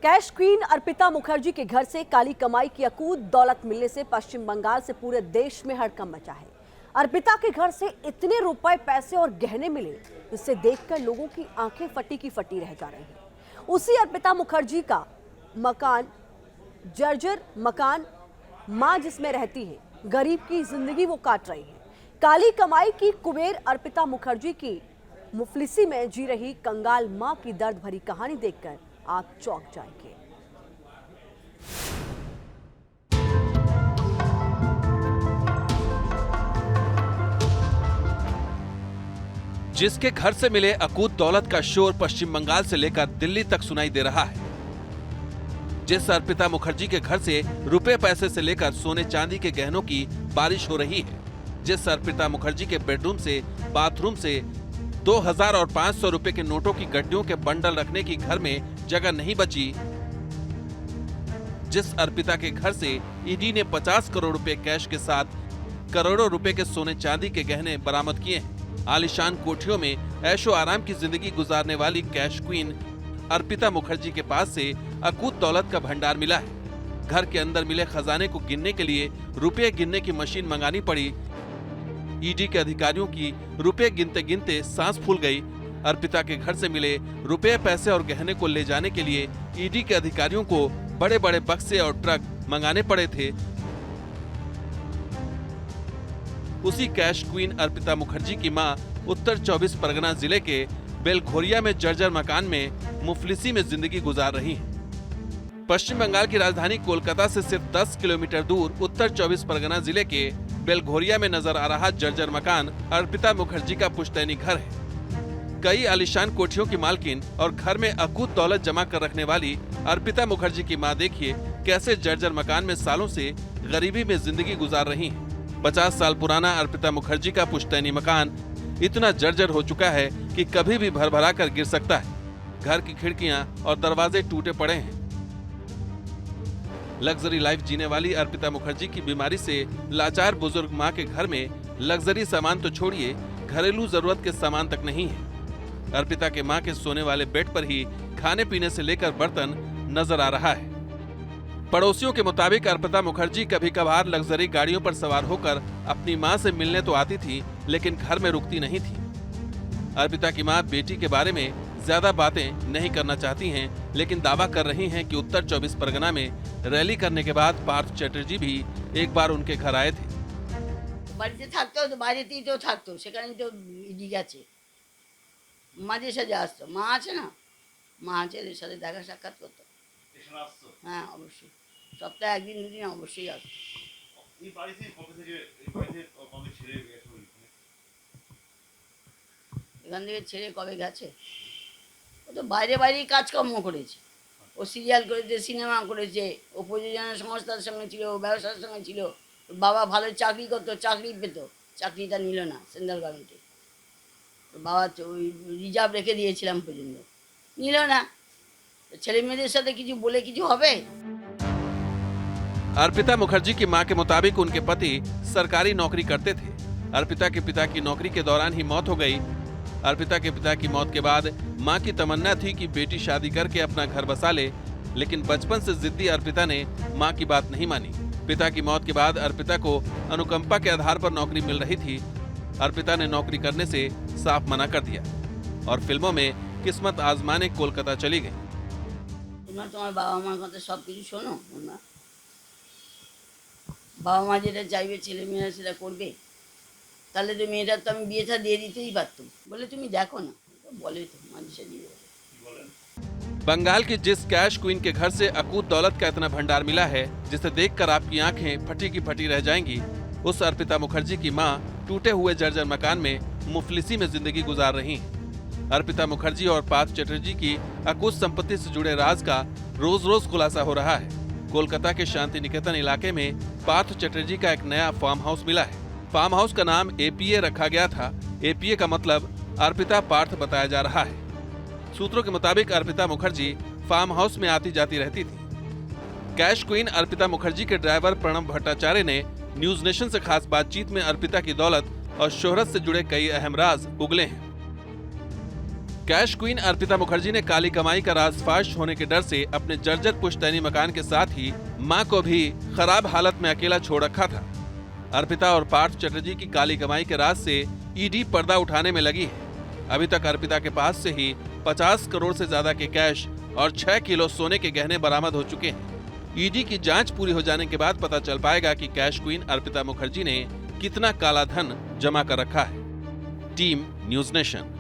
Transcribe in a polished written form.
Cash queen Arpita Mukherjee के घर से काली कमाई की अकूत दौलत मिलने से पश्चिम बंगाल से पूरे देश में हड़कंप मचा है। अर्पिता के घर से इतने रुपए, पैसे और गहने मिले जिससे देखकर लोगों की आंखें फटी की फटी रह जा रही हैं। उसी अर्पिता मुखर्जी का मकान, जर्जर मकान, मां जिसमें रहती है, गरीब की जिंदगी वो काट रही है। काली कमाई की कुबेर अर्पिता मुखर्जी की मुफलिसी में जी रही कंगाल मां की दर्द भरी कहानी देखकर आप चौंक जाएंगे। जिसके घर से मिले अकूत दौलत का शोर पश्चिम बंगाल से लेकर दिल्ली तक सुनाई दे रहा है। जिस अर्पिता मुखर्जी के घर से रुपए पैसे से लेकर सोने चांदी के गहनों की बारिश हो रही है, जिस अर्पिता मुखर्जी के बेडरूम से, बाथरूम से 2000 और 500 रुपए के नोटों की गड्डियों के बंडल रखने की घर में जगह नहीं बची, जिस अर्पिता के घर से ईडी ने 50 करोड़ रुपए कैश के साथ करोड़ों रुपए के सोने चांदी के गहने बरामद किए हैं। आलीशान कोठियों में ऐशो आराम की जिंदगी गुजारने वाली कैश क्वीन अर्पिता मुखर्जी के पास से अकूत दौलत का भंडार मिला है। घर के अंदर मिले खजाने को गिनने के लिए रुपए गिनने की मशीन मंगानी पड़ी। ईडी के अधिकारियों की रुपए गिनते गिनते सांस फूल गई। अर्पिता के घर से मिले रुपए, पैसे और गहने को ले जाने के लिए ईडी के अधिकारियों को बड़े बड़े बक्से और ट्रक मंगाने पड़े थे। उसी कैश क्वीन अर्पिता मुखर्जी की मां उत्तर 24 परगना जिले के बेलघोरिया में जर्जर मकान में मुफलिसी में जिंदगी गुजार रही हैं। पश्चिम बंगाल की राजधानी कोलकाता से सिर्फ 10 किलोमीटर दूर उत्तर 24 परगना जिले के बेलघोरिया में नजर आ रहा जर्जर मकान अर्पिता मुखर्जी का पुश्तैनी घर है। कई आलीशान कोठियों की मालकिन और घर में अकूत दौलत जमा कर रखने वाली अर्पिता मुखर्जी की मां देखिए कैसे जर्जर मकान में सालों से गरीबी में जिंदगी गुजार रही हैं। 50 साल पुराना अर्पिता मुखर्जी का पुश्तैनी मकान इतना जर्जर हो चुका है कि कभी भी भरभरा कर गिर सकता है। घर की खिड़कियां और दरवाजे टूटे पड़े हैं। लग्जरी लाइफ जीने वाली अर्पिता मुखर्जी की बीमारी से लाचार बुजुर्ग मां के घर में लग्जरी सामान तो छोड़िए, घरेलू जरूरत के सामान तक नहीं है। अर्पिता के मां के सोने वाले बेड पर ही खाने पीने से लेकर बर्तन नजर आ रहा है। पड़ोसियों के मुताबिक अर्पिता मुखर्जी कभी कभार लग्जरी गाड़ियों पर सवार होकर अपनी मां से मिलने तो आती थी, लेकिन घर में रुकती नहीं थी। अर्पिता की मां बेटी के बारे में ज्यादा बातें नहीं करना चाहती हैं, लेकिन दावा कर रही हैं कि उत्तर 24 परगना में रैली करने के बाद पार्थ चैटर्जी भी एक बार उनके घर आए थे। বাড়িতে থাকতো তো, বাইরেতেই তো থাকতো, সেখানেই তো ইডি গেছে। মাঝে সাঝে আসতো, মা আছে না, মা আছে, এর সাথে দেখা সাক্ষাৎ করতো। হ্যাঁ অবশ্যই, সপ্তাহে একদিন দুদিন অবশ্যই আসতো। এখান থেকে ছেড়ে কবে গেছে? ও তো বাইরে বাইরেই কাজকর্ম করেছে। ও সিরিয়াল করেছে, সিনেমা করেছে, ও প্রযোজনা সংস্থার সঙ্গে ছিল, ব্যবসার সঙ্গে ছিল। বাবা ভালো চাকরি করতো, চাকরি পেতো, চাকরিটা নিল না সেন্ট্রাল গভর্নমেন্টে। বাবা ওই রিজার্ভ রেখে দিয়েছিলাম পর্যন্ত, নিল না। ছেলে মেয়েদের সাথে কিছু বলে কিছু হবে? अर्पिता मुखर्जी की मां के मुताबिक उनके पति सरकारी नौकरी करते थे। अर्पिता के पिता की नौकरी के दौरान ही मौत हो गई। अर्पिता के पिता की मौत के बाद मां की तमन्ना थी कि बेटी शादी करके अपना घर बसा ले, लेकिन बचपन से जिद्दी अर्पिता ने मां की बात नहीं मानी। पिता की मौत के बाद अर्पिता को अनुकंपा के आधार पर नौकरी मिल रही थी। अर्पिता ने नौकरी करने से साफ मना कर दिया और फिल्मों में किस्मत आजमाने कोलकाता चली गई। তোমার বাবা মার কথা সব কিছু শোনো, বাবা মা যেটা চাইবে ছেলে মেয়েরা সেটা করবে। তাহলে তো মেয়েটার তো আমি বিয়েটা দিয়ে দিতেই পারতাম, বলে তুমি দেখো না, বলে তো মাঝে সাঝে। बंगाल की जिस कैश क्वीन के घर से अकूत दौलत का इतना भंडार मिला है जिसे देखकर आपकी आंखें फटी की फटी रह जाएंगी, उस अर्पिता मुखर्जी की मां टूटे हुए जर्जर मकान में मुफलिसी में जिंदगी गुजार रही हैं। अर्पिता मुखर्जी और पार्थ चैटर्जी की अकूत संपत्ति से जुड़े राज का रोज रोज खुलासा हो रहा है। कोलकाता के शांति निकेतन इलाके में पार्थ चैटर्जी का एक नया फार्म हाउस मिला है। फार्म हाउस का नाम एपीए रखा गया था। एपीए का मतलब अर्पिता पार्थ बताया जा रहा है। सूत्रों के मुताबिक अर्पिता मुखर्जी फार्म हाउस में आती जाती रहती थी। कैश क्वीन अर्पिता मुखर्जी के ड्राइवर प्रणब भट्टाचार्य ने न्यूज नेशन से खास बातचीत में अर्पिता की दौलत और शोहरत से जुड़े कई अहम राज उगले हैं। कैश क्वीन अर्पिता मुखर्जी ने काली कमाई का राज फाश होने के डर से अपने जर्जर पुश्तैनी मकान के साथ ही मां को भी खराब हालत में अकेला छोड़ रखा था। अर्पिता और पार्थ चटर्जी की काली कमाई के राज से ईडी पर्दा उठाने में लगी है। अभी तक अर्पिता के पास से ही 50 करोड़ से ज्यादा के कैश और 6 किलो सोने के गहने बरामद हो चुके हैं। ईडी की जांच पूरी हो जाने के बाद पता चल पाएगा कि कैश क्वीन अर्पिता मुखर्जी ने कितना काला धन जमा कर रखा है। Team news nation.